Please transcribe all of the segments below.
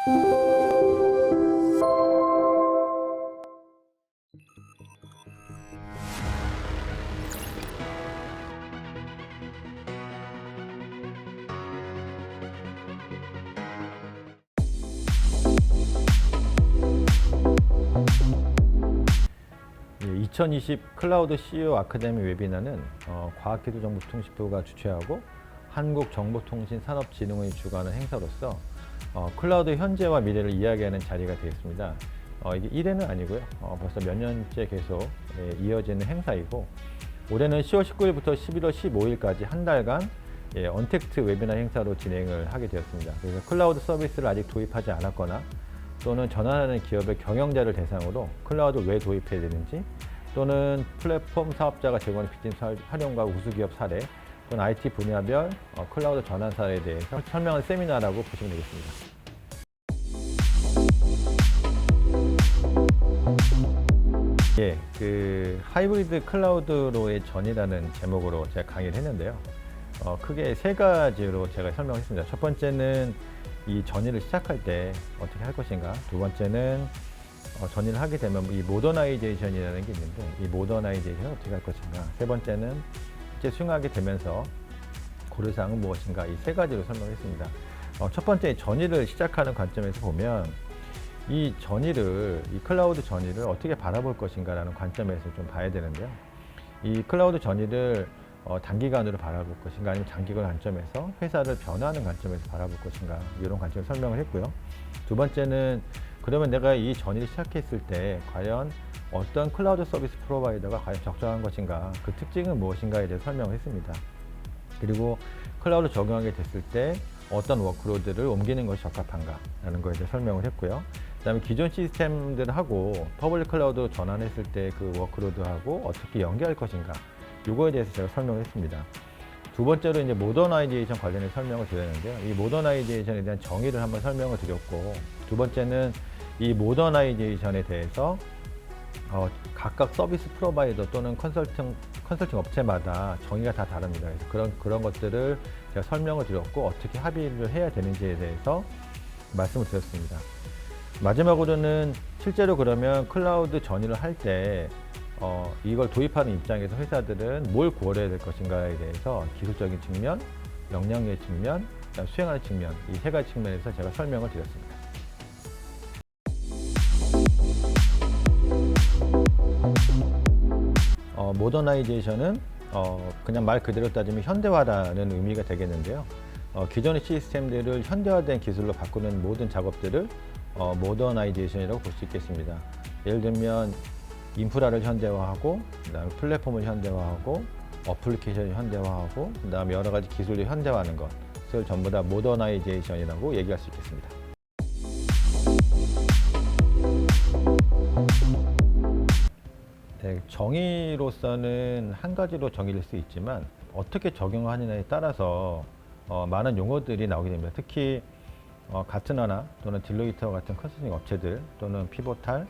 2020 클라우드 CEO 아카데미 웨비나는 과학기술정보통신부가 주최하고 한국정보통신산업진흥원이 주관하는 행사로서 클라우드 현재와 미래를 이야기하는 자리가 되겠습니다. 이게 1회는 아니고요. 벌써 몇 년째 계속 이어지는 행사이고, 올해는 10월 19일부터 11월 15일까지 한 달간 언택트 웨비나 행사로 진행을 하게 되었습니다. 그래서 클라우드 서비스를 아직 도입하지 않았거나 또는 전환하는 기업의 경영자를 대상으로 클라우드 왜 도입해야 되는지, 또는 플랫폼 사업자가 제공하는 비즈니스 활용과 우수기업 사례, 또는 IT 분야별 클라우드 전환 사례에 대해서 설명하는 세미나라고 보시면 되겠습니다. 하이브리드 클라우드로의 전이라는 제목으로 제가 강의를 했는데요. 크게 세 가지로 제가 설명했습니다. 첫 번째는 이 전이를 시작할 때 어떻게 할 것인가. 두 번째는 전이를 하게 되면 이 모더나이제이션이라는 게 있는데, 이 모더나이제이션을 어떻게 할 것인가. 세 번째는 이제 수용하게 되면서 고려사항은 무엇인가. 이 세 가지로 설명했습니다. 첫 번째 전이를 시작하는 관점에서 보면 이 클라우드 전이를 어떻게 바라볼 것인가라는 관점에서 좀 봐야 되는데요. 이 클라우드 전이를 단기간으로 바라볼 것인가, 아니면 장기간 관점에서 회사를 변화하는 관점에서 바라볼 것인가, 이런 관점을 설명을 했고요. 두 번째는 그러면 내가 이 전이를 시작했을 때 과연 어떤 클라우드 서비스 프로바이더가 과연 적정한 것인가, 그 특징은 무엇인가에 대해서 설명을 했습니다. 그리고 클라우드 적용하게 됐을 때 어떤 워크로드를 옮기는 것이 적합한가라는 것에 대해 설명을 했고요. 그 다음에 기존 시스템들하고 퍼블릭 클라우드 전환했을 때 그 워크로드하고 어떻게 연계할 것인가, 이거에 대해서 제가 설명을 했습니다. 두 번째로 이제 모더나이제이션 관련해서 설명을 드렸는데요. 이 모더나이제이션에 대한 정의를 한번 설명을 드렸고, 두 번째는 이 모더나이제이션에 대해서 각각 서비스 프로바이더 또는 컨설팅 업체마다 정의가 다 다릅니다. 그래서 그런 것들을 제가 설명을 드렸고, 어떻게 합의를 해야 되는지에 대해서 말씀을 드렸습니다. 마지막으로는 실제로 그러면 클라우드 전이를 할 때 이걸 도입하는 입장에서 회사들은 뭘 고려해야 될 것인가에 대해서 기술적인 측면, 역량의 측면, 수행하는 측면, 이 세 가지 측면에서 제가 설명을 드렸습니다. 모더나이제이션은 그냥 말 그대로 따지면 현대화라는 의미가 되겠는데요. 기존의 시스템들을 현대화된 기술로 바꾸는 모든 작업들을 모더나이제이션이라고 볼 수 있겠습니다. 예를 들면 인프라를 현대화하고, 그다음에 플랫폼을 현대화하고, 어플리케이션을 현대화하고, 그다음에 여러 가지 기술을 현대화하는 것을 전부 다 모더나이제이션이라고 얘기할 수 있겠습니다. 네, 정의로서는 한 가지로 정의될 수 있지만 어떻게 적용하느냐에 따라서 많은 용어들이 나오게 됩니다. 특히 가트너나 또는 딜로이트와 같은 컨설팅 업체들, 또는 피보탈,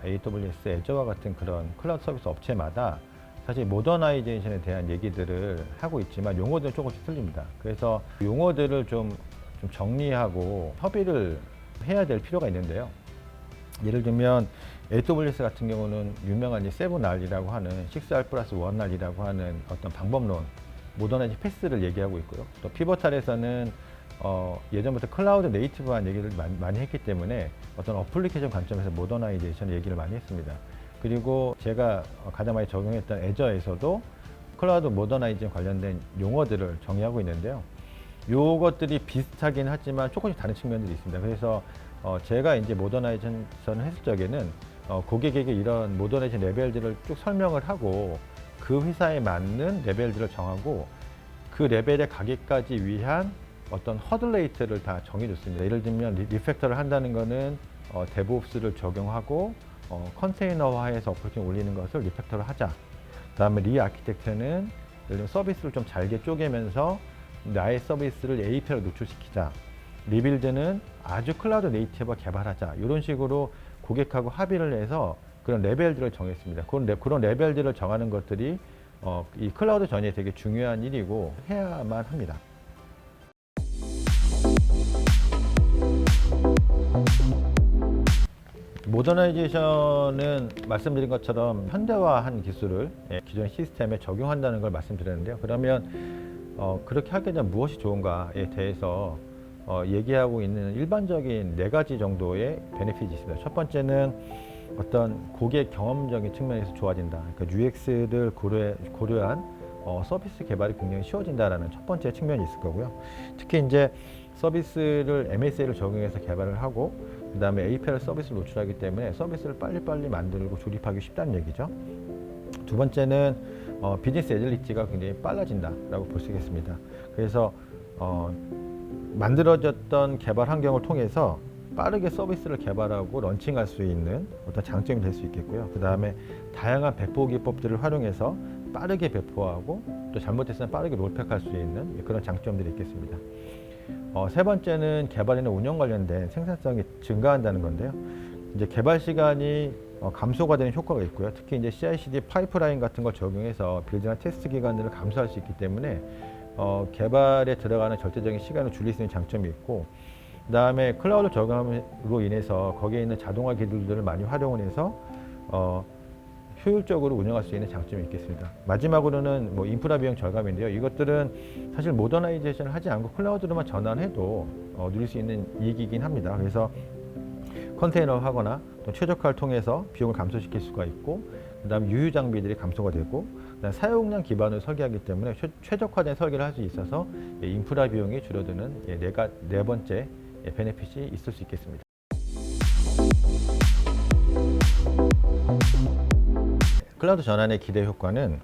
AWS, 애저와 같은 그런 클라우드 서비스 업체마다 사실 모더나이제이션에 대한 얘기들을 하고 있지만 용어들은 조금씩 틀립니다. 그래서 용어들을 좀 정리하고 협의를 해야 될 필요가 있는데요. 예를 들면 AWS 같은 경우는 유명한 7R이라고 하는 6R+1R이라고 하는 어떤 방법론, 모더나이즈 패스를 얘기하고 있고요. 또 피보탈에서는 예전부터 클라우드 네이티브한 얘기를 많이 했기 때문에 어떤 어플리케이션 관점에서 모더나이제이션 얘기를 많이 했습니다. 그리고 제가 가장 많이 적용했던 애저에서도 클라우드 모더나이제이션 관련된 용어들을 정의하고 있는데요. 요것들이 비슷하긴 하지만 조금씩 다른 측면들이 있습니다. 그래서 제가 이제 모더나이제이션을 했을 적에는 고객에게 이런 모더나이제이션 레벨들을 쭉 설명을 하고, 그 회사에 맞는 레벨들을 정하고, 그 레벨에 가기까지 위한 어떤 허들레이트를 다 정해줬습니다. 예를 들면 리팩터를 한다는 것은 데브옵스를 적용하고 컨테이너화해서 어플리케이션 올리는 것을 리팩터를 하자. 그 다음에 리아키텍처는 예를 들면 서비스를 좀 잘게 쪼개면서 나의 서비스를 API로 노출시키자. 리빌드는 아주 클라우드 네이티브 개발하자. 이런 식으로 고객하고 합의를 해서 그런 레벨들을 정했습니다. 그런 레벨들을 정하는 것들이 이 클라우드 전이에 되게 중요한 일이고 해야만 합니다. 모더나이제이션은 말씀드린 것처럼 현대화한 기술을 기존 시스템에 적용한다는 걸 말씀드렸는데요. 그러면 그렇게 하게 되면 무엇이 좋은가에 대해서 얘기하고 있는 일반적인 네 가지 정도의 베네핏이 있습니다. 첫 번째는 어떤 고객 경험적인 측면에서 좋아진다. 그러니까 UX를 고려한 서비스 개발이 굉장히 쉬워진다라는 첫 번째 측면이 있을 거고요. 특히 이제 서비스를 MSA를 적용해서 개발을 하고 그 다음에 API 서비스를 노출하기 때문에 서비스를 빨리빨리 만들고 조립하기 쉽다는 얘기죠. 두 번째는 비즈니스 애질리티가 굉장히 빨라진다라고 볼 수 있겠습니다. 그래서 만들어졌던 개발 환경을 통해서 빠르게 서비스를 개발하고 런칭할 수 있는 어떤 장점이 될 수 있겠고요. 그 다음에 다양한 배포 기법들을 활용해서 빠르게 배포하고 또 잘못했으면 빠르게 롤백할 수 있는 그런 장점들이 있겠습니다. 세 번째는 개발이나 운영 관련된 생산성이 증가한다는 건데요. 이제 개발 시간이 감소가 되는 효과가 있고요. 특히 이제 CI/CD 파이프라인 같은 걸 적용해서 빌드나 테스트 기간들을 감소할 수 있기 때문에 개발에 들어가는 절대적인 시간을 줄일 수 있는 장점이 있고, 그 다음에 클라우드 적용으로 인해서 거기에 있는 자동화 기술들을 많이 활용을 해서 효율적으로 운영할 수 있는 장점이 있겠습니다. 마지막으로는 뭐 인프라 비용 절감인데요. 이것들은 사실 모더나이제이션을 하지 않고 클라우드로만 전환해도 누릴 수 있는 이익이긴 합니다. 그래서 컨테이너 하거나 또 최적화를 통해서 비용을 감소시킬 수가 있고, 그 다음 유휴 장비들이 감소가 되고, 그다음 사용량 기반으로 설계하기 때문에 최적화된 설계를 할 수 있어서 인프라 비용이 줄어드는 네 번째 베네핏이 있을 수 있겠습니다. 클라우드 전환의 기대 효과는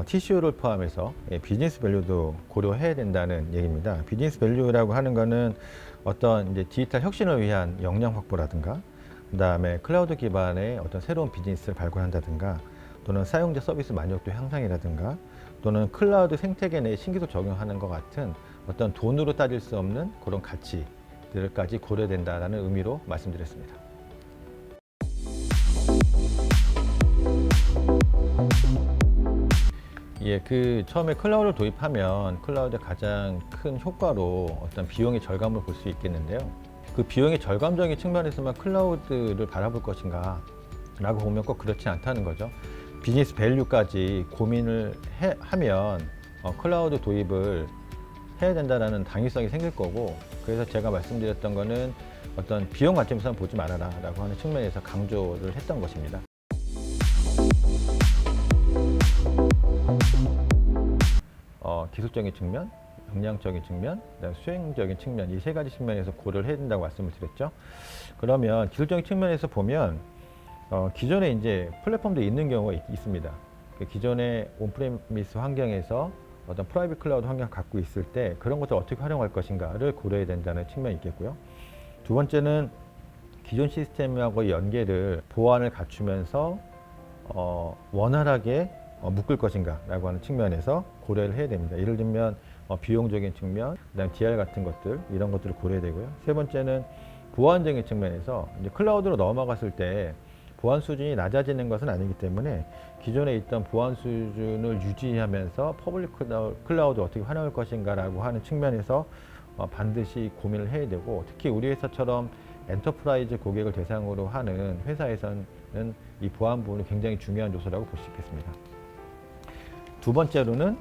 TCO를 포함해서 비즈니스 밸류도 고려해야 된다는 얘기입니다. 비즈니스 밸류라고 하는 것은 어떤 이제 디지털 혁신을 위한 역량 확보라든가, 그 다음에 클라우드 기반의 어떤 새로운 비즈니스를 발굴한다든가, 또는 사용자 서비스 만족도 향상이라든가, 또는 클라우드 생태계 내에 신기술 적용하는 것 같은 어떤 돈으로 따질 수 없는 그런 가치들까지 고려된다는 의미로 말씀드렸습니다. 처음에 클라우드를 도입하면 클라우드의 가장 큰 효과로 어떤 비용의 절감을 볼 수 있겠는데요. 그 비용의 절감적인 측면에서만 클라우드를 바라볼 것인가 라고 보면 꼭 그렇지 않다는 거죠. 비즈니스 밸류까지 고민을 하면 클라우드 도입을 해야 된다는 당위성이 생길 거고, 그래서 제가 말씀드렸던 거는 어떤 비용 관점에서만 보지 말아라 라고 하는 측면에서 강조를 했던 것입니다. 기술적인 측면, 역량적인 측면, 수행적인 측면, 이 세 가지 측면에서 고려를 해야 된다고 말씀을 드렸죠. 그러면 기술적인 측면에서 보면 기존에 이제 플랫폼도 있는 경우가 있습니다. 기존의 온프레미스 환경에서 어떤 프라이빗 클라우드 환경을 갖고 있을 때 그런 것을 어떻게 활용할 것인가를 고려해야 된다는 측면이 있겠고요. 두 번째는 기존 시스템하고의 연계를 보안을 갖추면서 원활하게 묶을 것인가 라고 하는 측면에서 고려를 해야 됩니다. 예를 들면 비용적인 측면, 그다음 DR 같은 것들, 이런 것들을 고려해야 되고요. 세 번째는 보안적인 측면에서 이제 클라우드로 넘어갔을 때 보안 수준이 낮아지는 것은 아니기 때문에 기존에 있던 보안 수준을 유지하면서 퍼블릭 클라우드 어떻게 활용할 것인가 라고 하는 측면에서 반드시 고민을 해야 되고, 특히 우리 회사처럼 엔터프라이즈 고객을 대상으로 하는 회사에서는 이 보안 부분이 굉장히 중요한 요소라고 볼 수 있겠습니다. 두 번째로는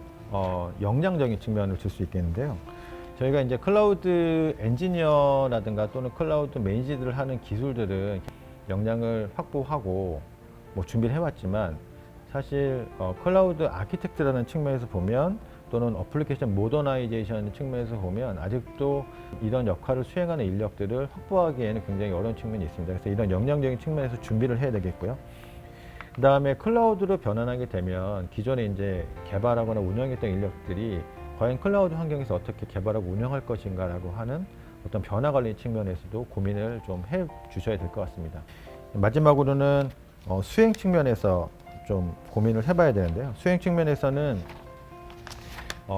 역량적인 측면을 줄 수 있겠는데요. 저희가 이제 클라우드 엔지니어라든가 또는 클라우드 매니지들을 하는 기술들은 역량을 확보하고 준비를 해왔지만, 사실 클라우드 아키텍트라는 측면에서 보면 또는 어플리케이션 모더나이제이션 측면에서 보면 아직도 이런 역할을 수행하는 인력들을 확보하기에는 굉장히 어려운 측면이 있습니다. 그래서 이런 역량적인 측면에서 준비를 해야 되겠고요. 그 다음에 클라우드로 변환하게 되면 기존에 이제 개발하거나 운영했던 인력들이 과연 클라우드 환경에서 어떻게 개발하고 운영할 것인가라고 하는 어떤 변화 관리 측면에서도 고민을 좀 해 주셔야 될 것 같습니다. 마지막으로는 수행 측면에서 좀 고민을 해봐야 되는데요. 수행 측면에서는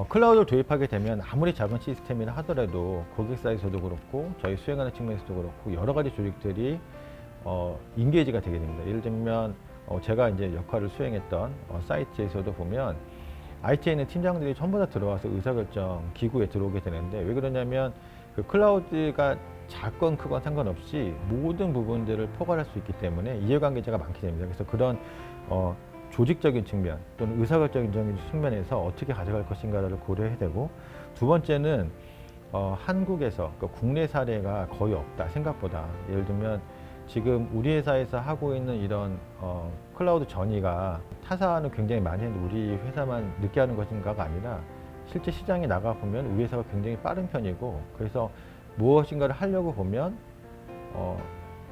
클라우드를 도입하게 되면 아무리 작은 시스템이라 하더라도 고객 사이에서도 그렇고 저희 수행하는 측면에서도 그렇고 여러 가지 조직들이 인게이지가 되게 됩니다. 예를 들면 제가 이제 역할을 수행했던 사이트에서도 보면 IT에 있는 팀장들이 전부 다 들어와서 의사결정 기구에 들어오게 되는데, 왜 그러냐면 그 클라우드가 작건 크건 상관없이 모든 부분들을 포괄할 수 있기 때문에 이해관계자가 많게 됩니다. 그래서 그런 조직적인 측면 또는 의사결정적인 측면에서 어떻게 가져갈 것인가를 고려해야 되고, 두 번째는 한국에서 그러니까 국내 사례가 거의 없다 생각보다. 예를 들면 지금 우리 회사에서 하고 있는 이런 클라우드 전이가 타사는 굉장히 많이 했는데 우리 회사만 늦게 하는 것인가가 아니라 실제 시장에 나가 보면 우리 회사가 굉장히 빠른 편이고, 그래서 무엇인가를 하려고 보면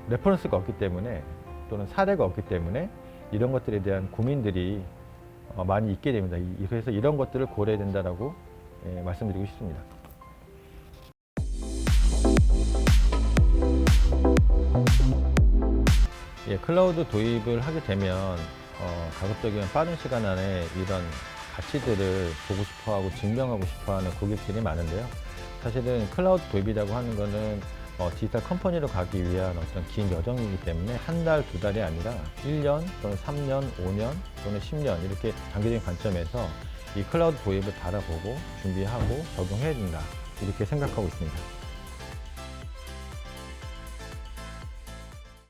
레퍼런스가 없기 때문에 또는 사례가 없기 때문에 이런 것들에 대한 고민들이 많이 있게 됩니다. 그래서 이런 것들을 고려해야 된다라고 말씀드리고 싶습니다. 클라우드 도입을 하게 되면 가급적이면 빠른 시간 안에 이런 가치들을 보고 싶어하고 증명하고 싶어하는 고객들이 많은데요. 사실은 클라우드 도입이라고 하는 거는 디지털 컴퍼니로 가기 위한 어떤 긴 여정이기 때문에 한 달, 두 달이 아니라 1년 또는 3년, 5년 또는 10년 이렇게 장기적인 관점에서 이 클라우드 도입을 바라보고 준비하고 적용해야 된다, 이렇게 생각하고 있습니다.